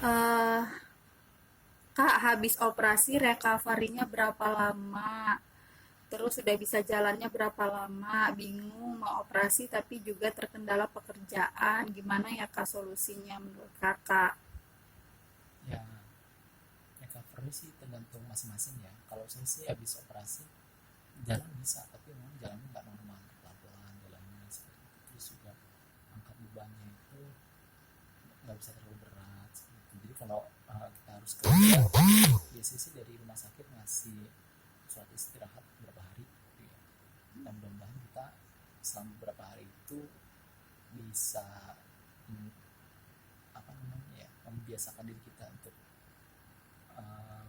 eh Kak, habis operasi recovery-nya berapa lama? Terus sudah bisa jalannya berapa lama? Bingung mau operasi tapi juga terkendala pekerjaan. Gimana ya Kak solusinya menurut Kakak? Ya, recovery sih tergantung masing-masing ya. Kalau saya sih habis operasi jalan bisa, tapi memang jalannya nggak normal, pelan-pelan jalannya seperti itu. Terus juga angkat bebannya itu nggak bisa terlalu berat seperti itu. Jadi kalau kita harus kerja, biasanya sih dari rumah sakit ngasih surat istirahat beberapa hari gitu ya. Dan mudah-mudahan kita selama beberapa hari itu bisa mm, apa namanya ya, membiasakan diri kita untuk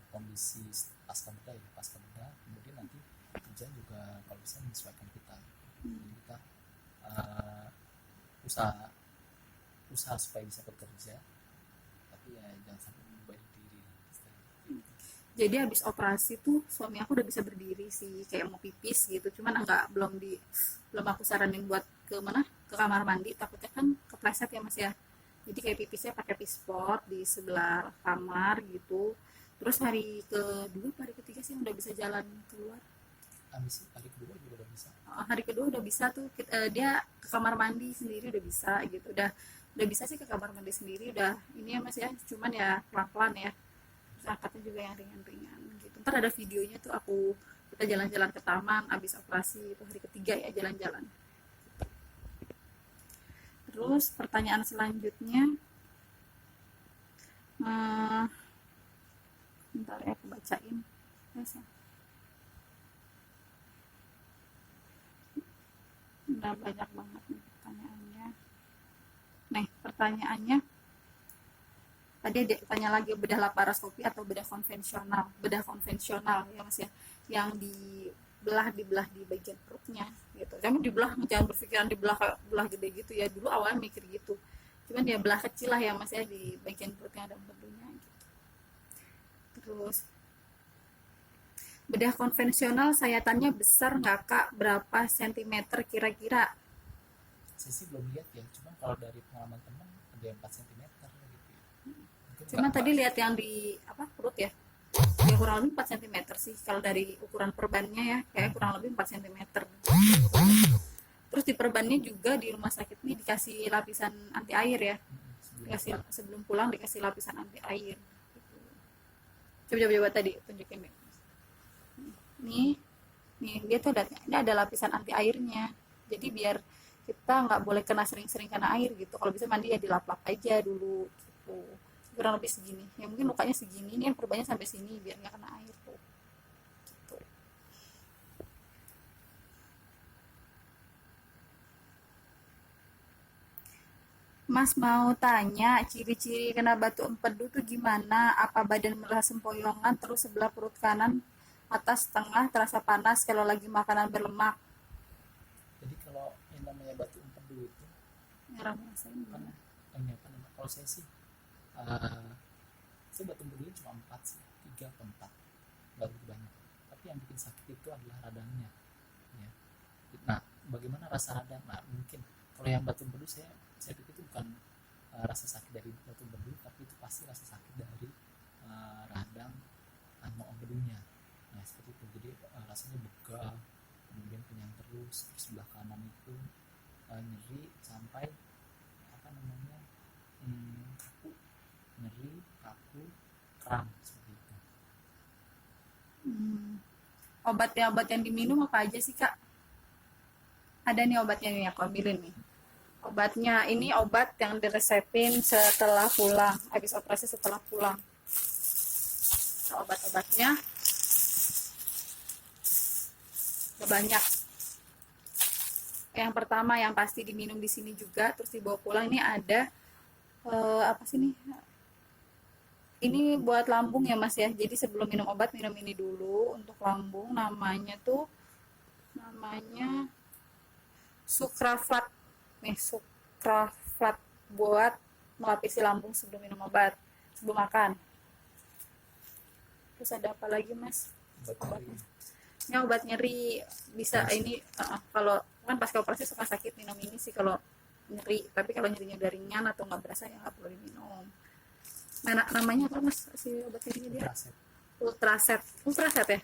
kondisi pasca bedah ya, pasca bedah kemudian nanti kerjaan juga kalau bisa menyesuaikan kita gitu. Jadi kita uh, usaha usaha supaya bisa bekerja, tapi ya jangan sampai membebani diri gitu. Jadi habis operasi tuh suami aku udah bisa berdiri sih, kayak mau pipis gitu. Cuman enggak belum aku saranin buat ke mana? Ke kamar mandi, takutnya kan kepleset ya Mas ya. Jadi kayak pipisnya pakai pispot di sebelah kamar gitu. Terus hari kedua, hari ketiga sih udah bisa jalan keluar. Habis hari kedua juga udah bisa. Hari kedua udah bisa tuh dia ke kamar mandi sendiri udah bisa gitu. Udah bisa sih ke kamar mandi sendiri udah ini ya Mas ya. Cuman ya pelan-pelan ya. Terus angkatnya juga yang ringan-ringan gitu. Ntar ada videonya tuh kita jalan-jalan ke taman abis operasi itu hari ketiga ya jalan-jalan. Terus pertanyaan selanjutnya, eh, bentar ya aku bacain. Udah banyak banget nih pertanyaannya. Nih pertanyaannya, tadi dia tanya lagi bedah laparoskopi atau bedah konvensional. Bedah konvensional ya Mas ya, yang dibelah di bagian perutnya gitu. Kamu dibelah, jangan berpikiran belah gede gitu ya. Dulu awalnya mikir gitu. Cuman ya belah kecil lah ya Mas ya di bagian perutnya ada empedunya gitu. Terus bedah konvensional sayatannya besar nggak Kak? Berapa sentimeter kira-kira? Saya sih belum lihat ya, cuma kalau dari pengalaman teman ada yang 4 cm gitu ya. Mungkin Cuma nggak tadi lihat yang di apa perut ya, ya kurang lebih 4 cm sih kalau dari ukuran perbannya ya, kayak kurang lebih 4 cm. Terus di perbannya juga di rumah sakit ini dikasih lapisan anti air ya, sebelum dikasih pulang. sebelum pulang dikasih lapisan anti air. Coba-coba tadi tunjukin nih. Nih, nih dia tuh ada lapisan anti airnya. Jadi biar kita nggak boleh kena sering-sering kena air gitu. Kalau bisa mandi ya dilap-lap aja dulu gitu. Kurang lebih segini. Ya mungkin lukanya segini, ini yang perbannya sampai sini biar nggak kena air tuh. Gitu. Mas mau tanya, ciri-ciri kena batu empedu tuh gimana? Apa badan merasa sempoyongan, terus sebelah perut kanan, atas tengah terasa panas kalau lagi makanan berlemak? Jadi kalau yang namanya batu empedu itu Merah rasain kan gimana? ini apa namanya, kalau saya batu empedu cuma 4 sih, 3 atau 4, nggak begitu banyak. Tapi yang bikin sakit itu adalah radangnya ya. Nah, bagaimana rasa radang? Nah, mungkin kalau yang batu empedu saya pikir itu bukan rasa sakit dari batu empedu, tapi itu pasti rasa sakit dari radang mau empedunya. Nah, seperti itu. Jadi rasanya begah, kemudian kenyang terus sebelah kanan itu nyeri sampai apa namanya, kaku, nyeri, kaku, kram seperti itu. Hmm. Obat yang diminum apa aja sih Kak? Ada nih obatnya nih aku ambilin nih. Obatnya ini obat yang diresepin setelah pulang, habis operasi setelah pulang. Obat-obatnya banyak. Yang pertama yang pasti diminum di sini juga, terus dibawa pulang ini ada apa sih nih? Ini buat lambung ya Mas ya. Jadi sebelum minum obat minum ini dulu untuk lambung. Namanya Sukraflat nih, Sukraflat buat melapisi lambung sebelum minum obat, sebelum makan. Terus ada apa lagi Mas? Obat nyeri, Obatnya. Ini obat nyeri bisa tensi. ini kalau kan pas operasi suka sakit minum ini sih kalau nyeri. Tapi kalau nyerinya udah ringan atau nggak berasa ya nggak perlu diminum. namanya apa mas si obat ini dia? Ultraset. Ultraset ya.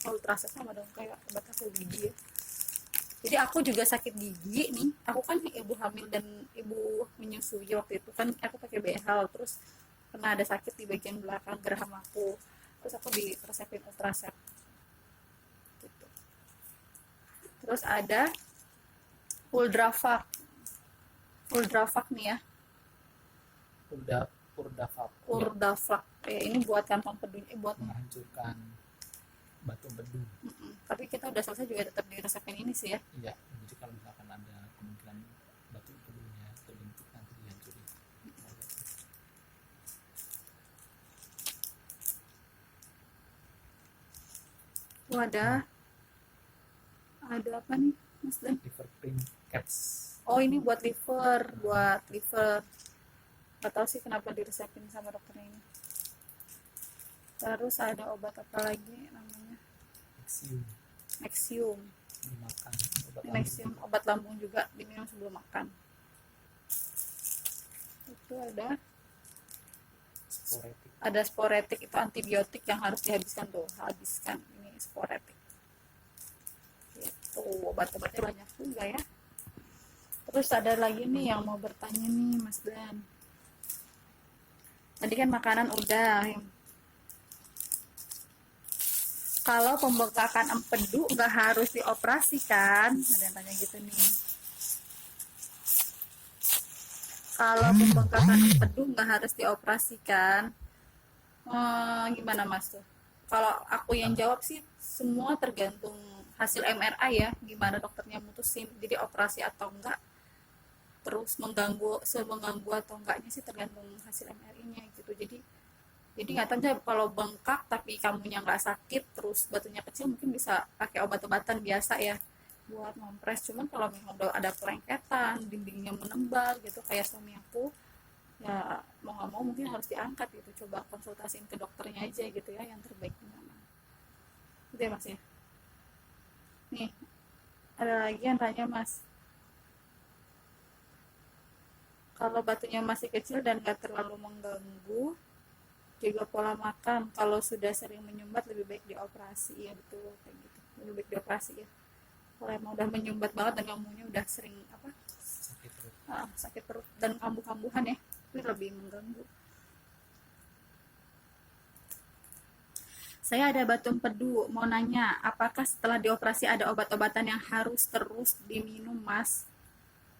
Ultraset sama dong kayak obat aku gigi ya. Jadi aku juga sakit gigi nih, aku kan ibu hamil dan ibu menyusui waktu itu kan aku pakai BH, terus pernah ada sakit di bagian belakang geraham aku, terus aku diresepin ultraset gitu. Terus ada Uldravac nih ya. Urdavac ya, ini buat kantong pedunya, buat menghancurkan batu bedu. Tapi kita udah selesai juga tetap diresepin ini sih ya. Iya, jadi kalau misalkan ada kemungkinan batu bedunya terbentuk nanti dihancurin. Oh, ada apa nih Mas Dan? Liver cream caps. Oh ini buat liver. Gak tahu sih kenapa diresepin sama dokternya ini. Terus ada obat apa lagi namanya? Nexium. Dimakan. Nexium obat lambung juga diminum sebelum makan. Itu ada sporetik, itu antibiotik yang harus dihabiskan tuh. Habiskan ini sporetik. Itu obat-obatnya banyak juga ya. Terus ada lagi nih yang mau bertanya nih Mas Dan. Tadi kan makanan udah. Kalau pembengkakan empedu nggak harus dioperasikan? Ada yang tanya gitu nih. Kalau pembengkakan empedu nggak harus dioperasikan, gimana Mas tuh? Kalau aku yang jawab sih semua tergantung hasil MRI ya, gimana dokternya mutusin. Jadi operasi atau enggak, terus mengganggu atau enggaknya sih tergantung hasil MRI-nya gitu. Jadi nggak tahu kalau bengkak tapi kamunya nggak sakit, terus batunya kecil, mungkin bisa pakai obat-obatan biasa ya buat ngompres. Cuman kalau memang udah ada kelengketan, dindingnya menembal gitu kayak suami aku, ya mau nggak mau mungkin harus diangkat gitu. Coba konsultasiin ke dokternya aja gitu ya, yang terbaik gimana gitu ya Mas ya. Nih ada lagi yang tanya Mas, kalau batunya masih kecil dan gak terlalu mengganggu, juga pola makan, kalau sudah sering menyumbat lebih baik dioperasi. Ya betul kayak gitu, lebih baik dioperasi ya. Kalau emang udah menyumbat banget dan kamunya udah sering sakit perut dan kambuh-kambuhan ya, itu lebih mengganggu. Saya ada batu empedu, mau nanya, apakah setelah dioperasi ada obat-obatan yang harus terus diminum Mas?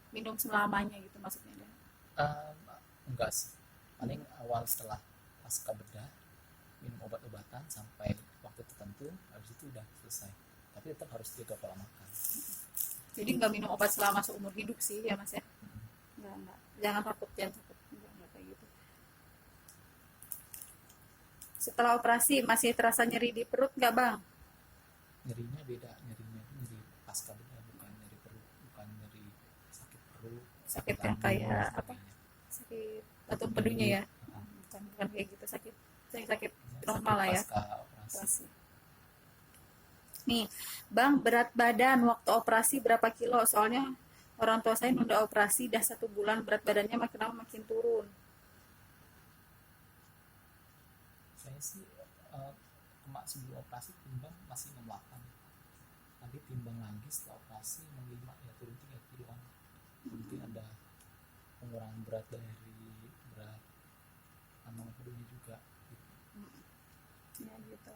Minum selamanya gitu maksudnya? Enggak sih, paling awal setelah pasca bedah minum obat-obatan sampai waktu tertentu, habis itu udah selesai. Tapi tetap harus jaga pola makan. Jadi nggak minum obat selama seumur hidup sih ya Mas ya? Enggak. Jangan takut. Enggak kayak gitu. Setelah operasi masih terasa nyeri di perut nggak Bang? Nyerinya beda, nyeri pasca bedah, bukan nyeri perut, bukan nyeri sakit perut. Sakit yang kayak apa? Sakit batu empedunya ya? Bukan kayak gitu, sakit normal lah ya. Operasi. Nih, Bang, berat badan waktu operasi berapa kilo? Soalnya orang tua saya udah operasi dah 1 bulan, berat badannya makin lama makin turun. Saya sih sebelum operasi timbang masih 68. Nanti timbang lagi setelah operasi 65, ya turun 3 kiloan. Mungkin ada pengurangan berat dari berat kantong empedunya juga gitu. Ya gitu.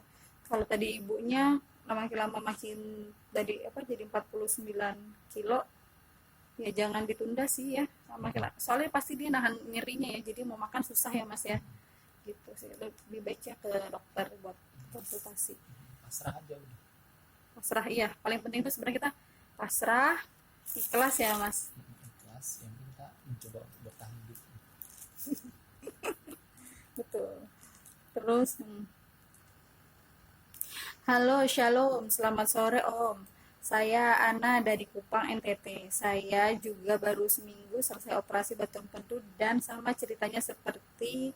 Kalau tadi ibunya makin lama makin jadi 49 kilo, ya jangan ditunda sih ya, soalnya pasti dia nahan nyerinya ya, jadi mau makan susah ya Mas ya gitu sih. Lebih baiknya ke dokter buat konsultasi. Pasrah aja udah. Pasrah, iya, paling penting itu sebenarnya kita pasrah, ikhlas ya Mas. Ikhlas, yang kita mencoba bertahan hidup. Betul. Terus halo, shalom, selamat sore Om. Saya Ana dari Kupang, NTT. Saya juga baru seminggu selesai operasi batu empedu dan sama ceritanya seperti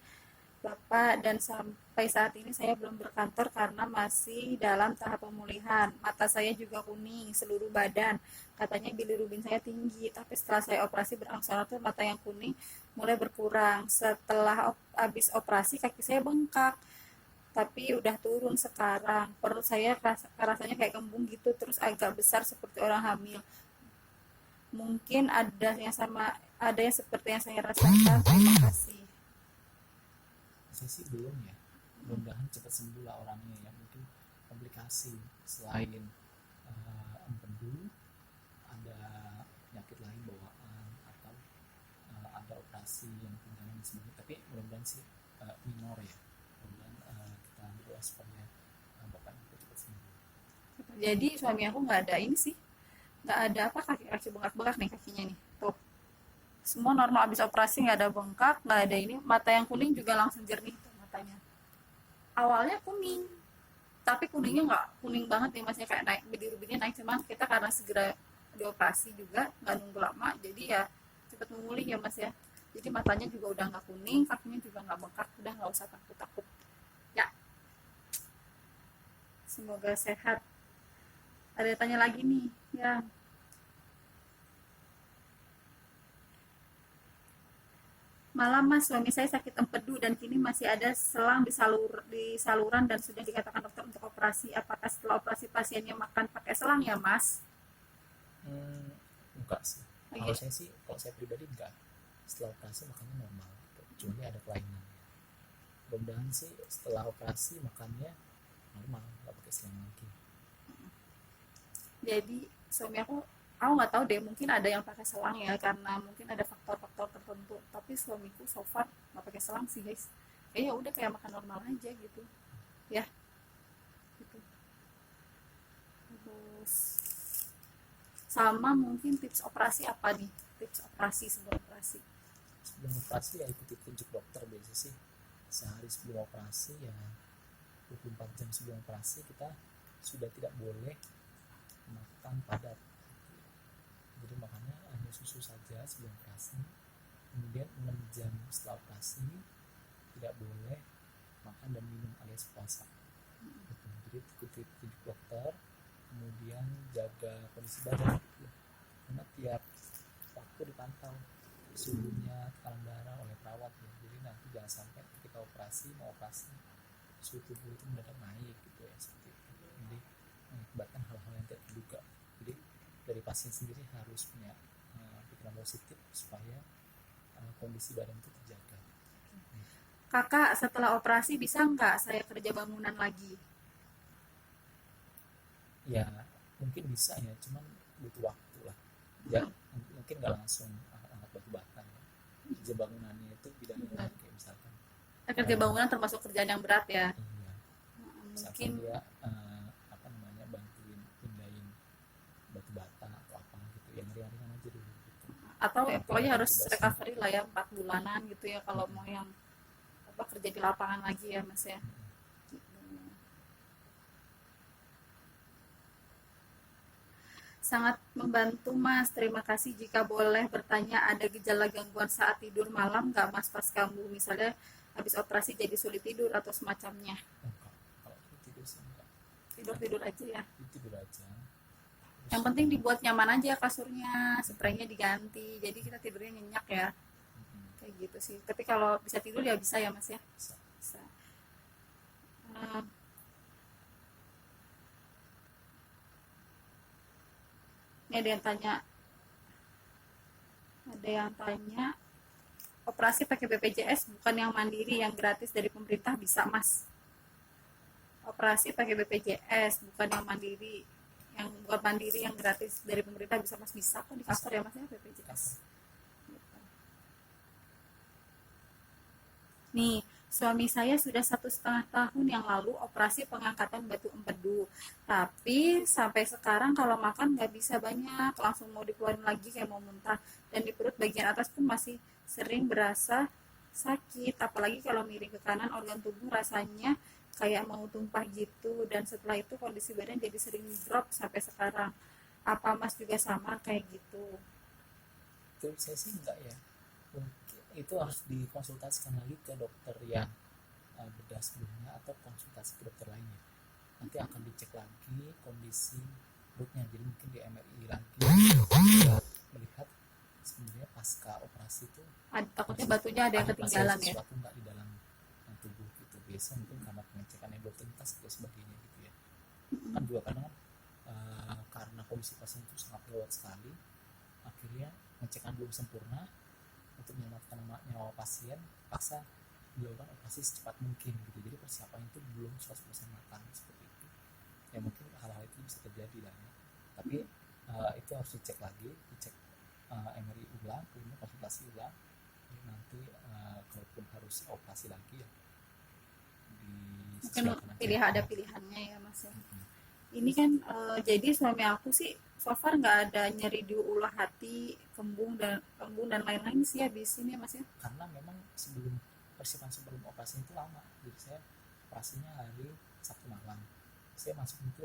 Bapak, dan sampai saat ini saya belum berkantor karena masih dalam tahap pemulihan. Mata saya juga kuning, seluruh badan. Katanya bilirubin saya tinggi, tapi setelah saya operasi berangsur-angsur mata yang kuning mulai berkurang. Setelah habis operasi kaki saya bengkak, tapi udah turun sekarang. Perut saya rasanya kayak kembung gitu, terus agak besar seperti orang hamil. Mungkin ada yang seperti yang saya rasakan. Terima kasih. Saya sih belum ya, mudah-mudahan cepat sembuh lah orangnya ya. Mungkin komplikasi selain empedu, ada penyakit lain bawaan atau ada operasi yang tunjangan sebagainya, tapi mudah-mudahan sih minor ya. Mudah-mudahan kita berdoa supaya bapak itu cepat sembuh. Jadi suami aku nggak ada ini sih, nggak ada apa, kaki bengkak-bengkak nih kakinya nih, tuh semua normal, habis operasi nggak ada bengkak, nggak ada ini. Mata yang kuning juga langsung jernih tuh matanya. Awalnya kuning, tapi kuningnya nggak kuning banget ya masnya, kayak naik, bilirubinnya naik, cuman kita karena segera dioperasi juga nggak nunggu lama, jadi ya cepet memulih ya mas ya. Jadi matanya juga udah nggak kuning, kakinya juga nggak bengkak, udah nggak usah takut-takut ya. Semoga sehat. Ada yang tanya lagi nih ya. Malam mas, suami saya sakit empedu dan kini masih ada selang di saluran dan sudah dikatakan dokter untuk operasi. Apakah setelah operasi pasiennya makan pakai selang ya mas? Enggak sih. Oh, Kalau iya. kalau saya pribadi enggak. Setelah operasi makannya normal, kecuali ada kelainan. Mudah-mudahan sih setelah operasi makannya normal, nggak pakai selang lagi. Jadi suami aku nggak tahu deh, mungkin ada yang pakai selang ya karena mungkin ada faktor-faktor tertentu, tapi suamiku so far nggak pakai selang sih guys. Ya udah kayak makan normal aja gitu ya gitu. Terus sama mungkin tips operasi apa nih, tips operasi sebelum operasi? Sebelum operasi ya ikuti petunjuk dokter biasa sih. Sehari sebelum operasi ya 24 jam sebelum operasi kita sudah tidak boleh makan padat. Jadi makannya hanya susu saja sebelum operasi. Kemudian 6 jam setelah operasi tidak boleh makan dan minum alias puasa. Jadi ikuti petunjuk dokter, kemudian jaga kondisi badan. Karena tiap waktu dipantau suhunya, tekanan darah oleh perawat ya. Jadi nanti jangan sampai ketika mau operasi suhu tubuh itu mendadak naik gitu ya, seperti itu. Jadi mengakibatkan hal-hal yang tidak terduga. Jadi dari pasien sendiri harus punya pikiran positif supaya kondisi badan itu terjaga. Kakak, setelah operasi bisa nggak saya kerja bangunan lagi? Ya mungkin bisa ya, cuman butuh waktu lah ya. Mungkin nggak langsung angkat batu bata ya. Kerja bangunannya itu bidangnya lain, kayak misalkan Kerja bangunan termasuk kerjaan yang berat ya. iya, misalkan Mungkin dia bantuin pindahin batu bata atau apa gitu, yang ringan-ringan aja dulu gitu. atau pokoknya harus Bebas. recovery lah ya, 4 bulanan gitu ya kalau mau yang kerja di lapangan lagi ya mas ya. Sangat membantu mas, terima kasih. Jika boleh bertanya, ada gejala gangguan saat tidur malam nggak mas pas kamu misalnya habis operasi jadi sulit tidur atau semacamnya? Enggak, kalau tidur sih enggak, Tidur aja ya. tidur aja. Yang penting dibuat nyaman aja kasurnya, spraynya diganti, jadi kita tidurnya nyenyak ya, kayak gitu sih. Tapi kalau bisa tidur ya bisa ya mas ya. Bisa. Ini ada yang tanya, operasi pakai BPJS bukan yang mandiri, yang gratis dari pemerintah bisa mas? Operasi pakai BPJS bukan yang mandiri, yang gratis dari pemerintah bisa mas? Bisa kok, di cover ya mas ya BPJS. Nih, suami saya sudah 1,5 tahun yang lalu operasi pengangkatan batu empedu, tapi sampai sekarang kalau makan nggak bisa banyak, langsung mau dikeluarin lagi kayak mau muntah, dan di perut bagian atas pun masih sering berasa sakit, apalagi kalau miring ke kanan, organ tubuh rasanya kayak mau tumpah gitu, dan setelah itu kondisi badan jadi sering drop sampai sekarang. Apa mas juga sama kayak gitu? Itu saya sih enggak ya, mungkin itu harus dikonsultasikan lagi ke dokter yang bedah sebelumnya atau konsultasi ke dokter lainnya. Nanti akan dicek lagi kondisi perutnya, jadi mungkin di MRI lagi melihat sebenarnya pasca operasi itu Takutnya batunya ada yang masih ketinggalan ada ya. sesuatu nggak di dalam tubuh gitu. Biasa mungkin karena pengecekan endotelitas dan sebagainya gitu ya. Kan juga kadang karena kondisi pasien itu sangat gawat sekali, akhirnya pengecekan belum sempurna, untuk menyelamatkan nyawa pasien paksa dilakukan operasi secepat mungkin gitu. Jadi persiapan itu belum 100% matang seperti itu ya. Mungkin hal-hal itu bisa terjadi lah ya, tapi itu harus dicek lagi, dicek MRI ulang, kemudian konsultasi ulang. Nanti kalaupun harus operasi lagi ya Mungkin disesuaikan aja. ada pilihannya ya mas ya. Ini kan jadi suami aku sih so far nggak ada nyeri di ulah hati, kembung dan lain-lain sih habis ini ya mas ya. Karena memang persiapan sebelum operasi itu lama. Jadi saya operasinya hari Sabtu malam, saya masuk itu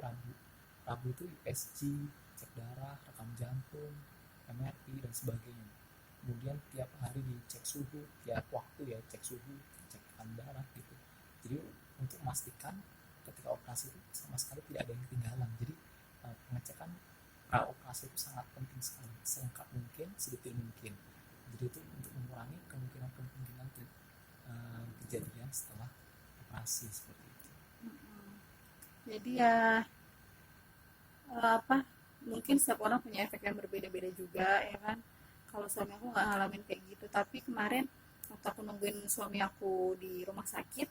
Rabu itu USG, cek darah, rekam jantung, MRI dan sebagainya. Kemudian tiap hari dicek suhu, tiap waktu ya cek suhu, cek tekanan darah gitu. Jadi untuk memastikan ketika operasi itu sama sekali tidak ada yang ketinggalan. Jadi pengecekan operasi itu sangat penting sekali, selengkap mungkin, sedetail mungkin. Jadi itu untuk mengurangi kemungkinan kejadian setelah operasi seperti itu. Jadi ya mungkin setiap orang punya efek yang berbeda-beda juga ya kan. Kalau suami aku nggak ngalamin kayak gitu, tapi kemarin waktu aku nungguin suami aku di rumah sakit,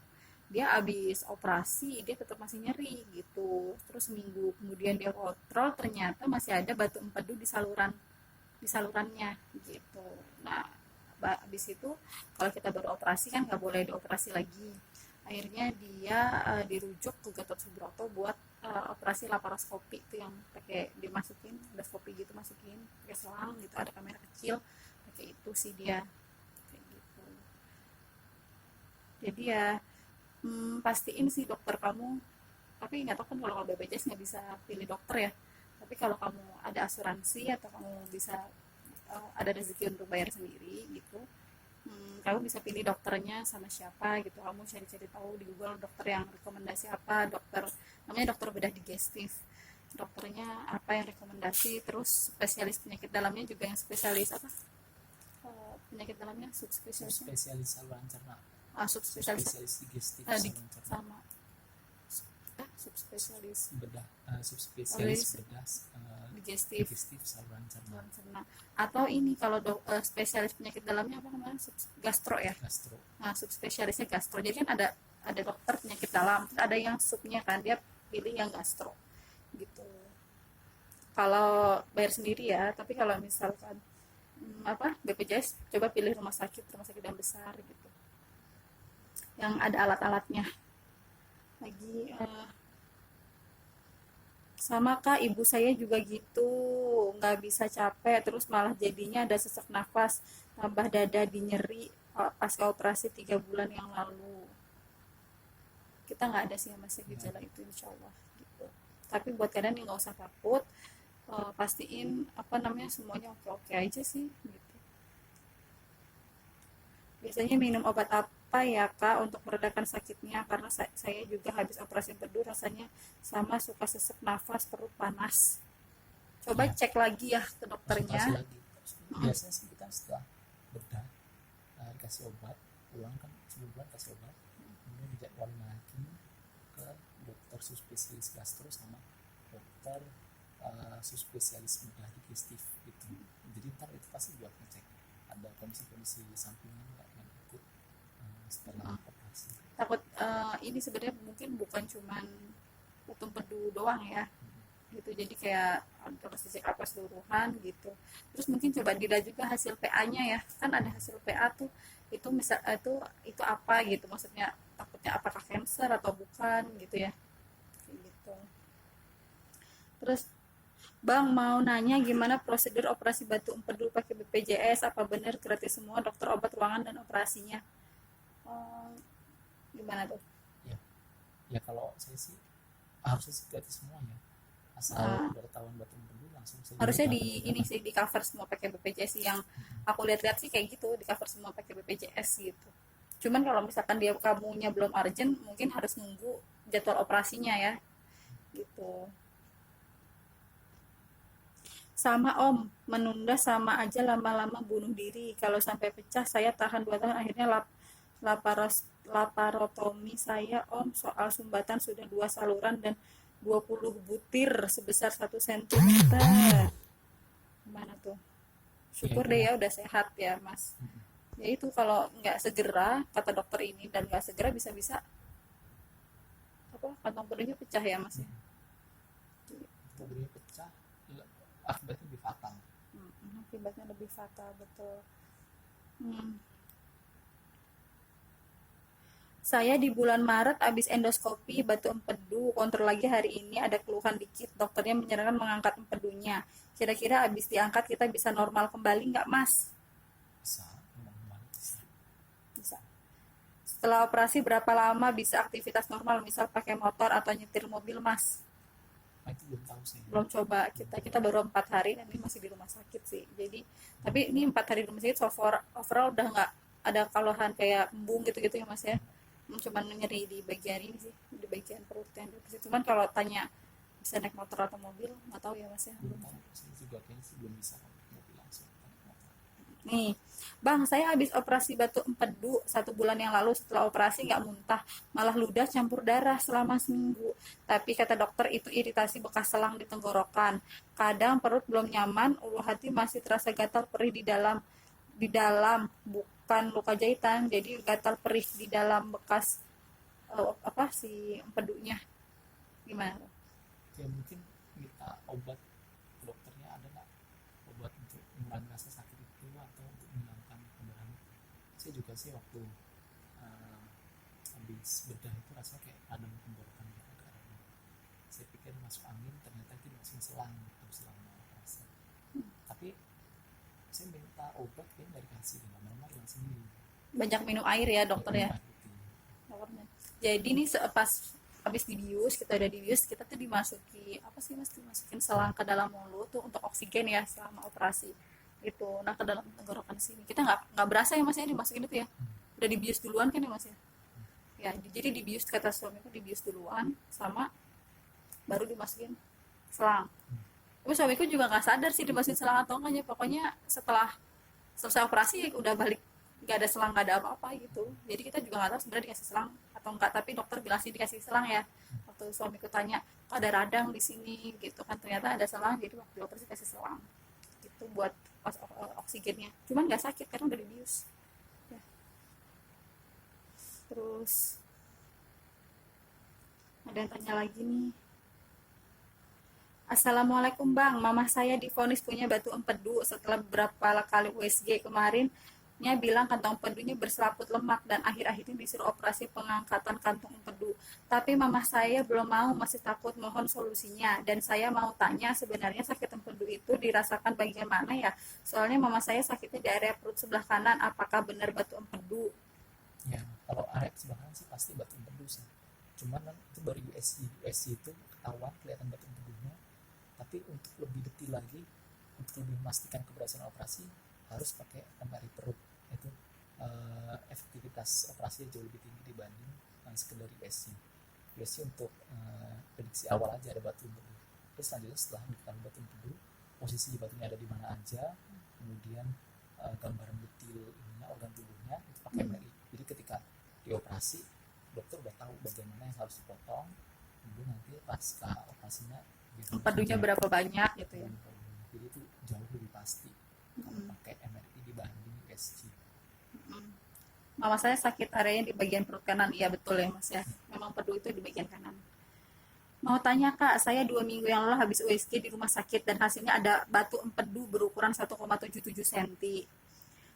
dia abis operasi dia tetap masih nyeri gitu. Terus minggu kemudian dia kontrol, ternyata masih ada batu empedu di salurannya gitu. Nah abis itu kalau kita baru operasi kan nggak boleh dioperasi lagi. Akhirnya dia dirujuk ke Gatot Subroto buat operasi laparoskopi, itu yang pakai dimasukin endoskopi gitu, masukin pakai selang gitu, ada kamera kecil, pakai itu sih dia kayak gitu. Jadi ya pastiin sih dokter kamu, tapi nggak tahu kan kalau BPJS nggak bisa pilih dokter ya, tapi kalau kamu ada asuransi atau kamu bisa ada rezeki untuk bayar sendiri gitu, kamu bisa pilih dokternya sama siapa gitu. Kamu cari-cari tahu di Google dokter yang rekomendasi apa, namanya dokter bedah digestif, dokternya apa yang rekomendasi. Terus spesialis penyakit dalamnya juga yang spesialis apa, penyakit dalamnya subspesialis saluran cerna, subspesialis digestif saluran cerna, sama subspesialis bedah subspesialis bedah digestif saluran cerna. Atau ini kalau spesialis penyakit dalamnya apa namanya, gastro ya. Gastro. Nah subspesialisnya gastro. Jadi kan ada dokter penyakit dalam, ada yang subnya kan, dia pilih yang gastro gitu kalau bayar sendiri ya. Tapi kalau misalkan BPJS, coba pilih rumah sakit yang besar gitu, yang ada alat-alatnya lagi. Sama kak, ibu saya juga gitu, nggak bisa capek, terus malah jadinya ada sesak nafas, tambah dada di nyeri pasca operasi 3 bulan yang lalu. Kita nggak ada sih masih gejala itu insya Allah gitu. Tapi buat kalian yang nggak usah takut, pastiin semuanya oke aja sih gitu. Biasanya minum obat apa ya kak untuk meredakan sakitnya, karena saya juga habis operasi empedu, rasanya sama, suka sesak nafas, perut panas. Coba cek lagi ya ke dokternya. Biasanya sih kita setelah bedah dikasih obat, pulang kan sebulan kasih obat, kemudian dijadwalin lagi ke dokter subspesialis gastro sama dokter subspesialis bedah digestif gitu. Jadi ntar itu pasti buat ngecek ada kondisi sampingan nggak yang ikut setelah operasi. Takut ini sebenarnya mungkin bukan cuman batu empedu doang ya gitu, jadi kayak harus dicek apa keseluruhan gitu. Terus mungkin coba dilihat juga hasil PA-nya ya, kan ada hasil PA tuh, itu misal itu apa gitu, maksudnya takutnya apakah cancer atau bukan gitu ya gitu. Terus Bang mau nanya gimana prosedur operasi batu empedu pakai BPJS, apa benar gratis semua dokter, obat, ruangan, dan operasinya? Gimana tuh? Ya kalau saya sih harusnya sih gratis semuanya, asal udah ketahuan batu empedu langsung saja. Harusnya di cover semua pakai BPJS, yang aku lihat-lihat sih kayak gitu, di cover semua pakai BPJS gitu. Cuman kalau misalkan dia kamunya belum urgent, mungkin harus nunggu jadwal operasinya ya, gitu. Sama Om, menunda sama aja lama-lama bunuh diri. Kalau sampai pecah, saya tahan 2 tahun, akhirnya laparotomi saya Om, soal sumbatan sudah 2 saluran dan 20 butir sebesar 1 cm. Gimana tuh? Ya Syukur deh itulah. ya udah sehat ya Mas. Ya itu kalau nggak segera, kata dokter ini, dan nggak segera bisa-bisa apa kantong penuhnya pecah ya Mas ya. Tubuhnya pecah, akibatnya lebih fatal. Akibatnya lebih fatal, betul. Hmm. Saya di bulan Maret habis endoskopi batu empedu, kontrol lagi hari ini ada keluhan dikit, dokternya menyarankan mengangkat empedunya. Kira-kira habis diangkat kita bisa normal kembali nggak Mas? Bisa, memang bisa. Bisa. Setelah operasi berapa lama bisa aktivitas normal, misal pakai motor atau nyetir mobil Mas? Nah, itu belum tahu saya. Belum coba, kita baru 4 hari dan ini masih di rumah sakit sih. Jadi tapi ini 4 hari di rumah sakit, so overall udah nggak ada keluhan kayak embung gitu-gitu ya Mas ya. Cuman nyeri di bagian ini sih, di bagian perut yang dekat situ. Cuman kalau tanya bisa naik motor atau mobil nggak tahu ya Mas ya. Belum tahu, saya juga kayaknya sih belum bisa mobil langsung naik motor. Nih, Bang, saya habis operasi batu empedu 1 bulan yang lalu. Setelah operasi nggak muntah, malah ludah campur darah selama seminggu. Tapi kata dokter itu iritasi bekas selang di tenggorokan. Kadang perut belum nyaman, ulu hati masih terasa gatal perih di dalam bukan luka jahitan, jadi gatal perih di dalam bekas apa si empedunya. Gimana? Ya mungkin minta obat ke dokternya, ada nggak obat untuk mengurangi rasa sakit itu atau untuk menghilangkan pendarahan. Saya juga sih waktu uh, habis bedah itu rasanya kayak ada tenggorokan gitu agak. Saya pikir masuk angin, ternyata itu masuk selang gitu selama operasi. Tapi saya minta obat kayak dari kasih, lama-lama hilang sendiri. Banyak minum air ya dokter ya. Air putih. Dokternya. Jadi nih pas habis dibius, kita udah dibius, kita tuh dimasuki apa sih Mas, dimasukin selang ke dalam mulut tuh untuk oksigen ya selama operasi itu. Nah ke dalam tenggorokan sini kita nggak berasa ya Mas ya dimasukin itu ya, udah dibius duluan kan ya Mas ya. Ya jadi dibius, kata suamiku dibius duluan sama baru dimasukin selang. Tapi suamiku juga nggak sadar sih dimasukin selang atau enggaknya, pokoknya setelah selesai operasi udah balik, nggak ada selang, nggak ada apa-apa gitu. Jadi kita juga nggak tahu sebenarnya dikasih selang atau enggak, tapi dokter bilang sih dikasih selang ya. Waktu suamiku tanya kok ada radang di sini gitu kan, ternyata ada selang, jadi waktu dokter sih kasih selang itu buat oksigennya, cuman nggak sakit karena udah dibius ya. Terus ada yang tanya lagi nih. Assalamualaikum Bang, mama saya divonis punya batu empedu setelah beberapa kali USG kemarin. Nya bilang kantong empedunya berselaput lemak dan akhir-akhir ini disuruh operasi pengangkatan kantong empedu. Tapi mama saya belum mau, masih takut, mohon solusinya. Dan saya mau tanya sebenarnya sakit empedu itu dirasakan bagian mana ya? Soalnya mama saya sakitnya di area perut sebelah kanan, apakah benar batu empedu? Ya kalau area sebelah kanan sih pasti batu empedu sih. Cuman itu baru USG itu ketahuan kelihatan batu empedunya. Tapi untuk lebih detail lagi, untuk lebih memastikan keberhasilan operasi, harus pakai MRI perut. Itu efektivitas operasi jauh lebih tinggi dibanding sekedar USG. USG untuk prediksi awal aja ada batu empedu. Terus selanjutnya setelah diketahui batu empedu, posisi batunya ada di mana aja, kemudian gambaran detail ininya, organ tubuhnya itu pakai MRI. Jadi ketika dioperasi, dokter udah tahu bagian mana yang harus dipotong, kemudian nanti pasca operasinya Empedunya berapa banyak gitu ya. jadi itu jauh lebih pasti kalau pakai MRI dibanding USG. Mama saya sakit areanya di bagian perut kanan, iya betul ya Mas ya, memang empedu itu di bagian kanan. Mau tanya Kak, saya 2 minggu yang lalu habis USG di rumah sakit dan hasilnya ada batu empedu berukuran 1,77 cm.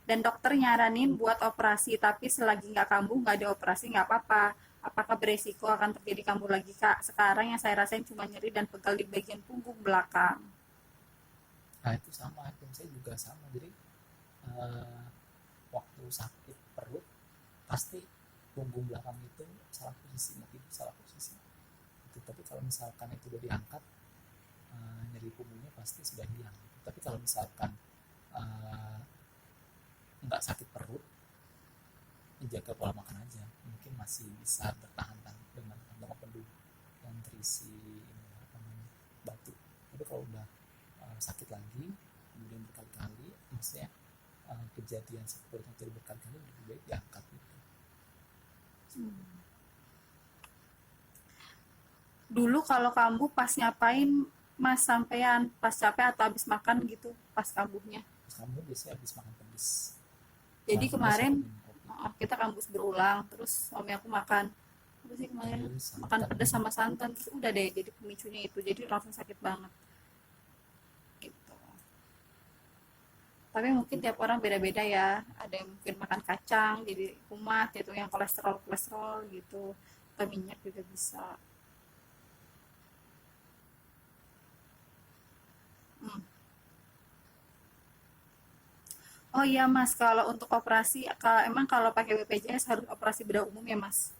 Dan dokter nyaranin buat operasi, tapi selagi nggak kambuh nggak dioperasi nggak apa-apa. Apakah beresiko akan terjadi kambuh lagi Kak? Sekarang yang saya rasain cuma nyeri dan pegal di bagian punggung belakang. Nah itu sama, hakim saya juga sama. Jadi waktu sakit perut pasti punggung belakang itu salah posisi, mungkin salah posisi. Itu, tapi kalau misalkan itu udah diangkat, nyeri punggungnya pasti sudah hilang. Tapi kalau misalkan nggak sakit perut, menjaga pola makan aja, mungkin masih bisa bertahan dengan kantong penuh yang terisi apa namanya, batu. Tapi kalau udah sakit lagi kemudian berkali-kali, maksudnya kejadian seperti itu terjadi berkali-kali, lebih baik diangkat gitu. Dulu kalau kambuh pas ngapain mas, sampean pas capek atau habis makan gitu pas kambuhnya? Terus kamu biasanya habis makan pedes. Jadi Soalnya kemarin suka minum kopi. kita kampus berulang, terus suami aku makan apa sih kemarin, Pedes, makan santan. pedas sama santan, terus udah deh jadi pemicunya itu, jadi langsung sakit banget gitu. Tapi mungkin tiap orang beda-beda ya, ada yang mungkin makan kacang jadi kumat gitu, yang kolesterol gitu, atau minyak juga bisa. Hmm. Oh iya mas, kalau untuk operasi emang kalau pakai BPJS harus operasi bedah umum ya mas?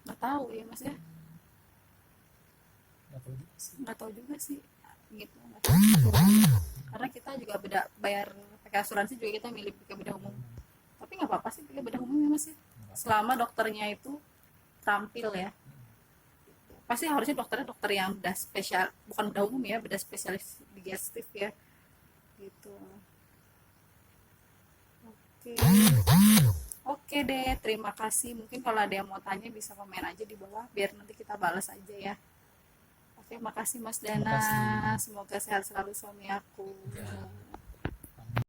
Nggak tahu ya mas ya, Nggak tahu juga sih. nggak tahu juga sih gitu, nggak tahu. Karena kita juga beda bayar pakai asuransi juga, kita milih pakai bedah umum, tapi nggak apa-apa sih pakai bedah umum ya mas ya, Nggak apa-apa. selama dokternya itu terampil ya. Pasti harusnya dokternya dokter yang bedah spesial, bukan bedah umum ya, bedah spesialis digestif ya gitu. Oke. Oke deh, terima kasih. Mungkin kalau ada yang mau tanya bisa komen aja di bawah biar nanti kita balas aja ya. Oke, makasih Mas Terima Dana. kasih. Semoga sehat selalu suami aku. Ya.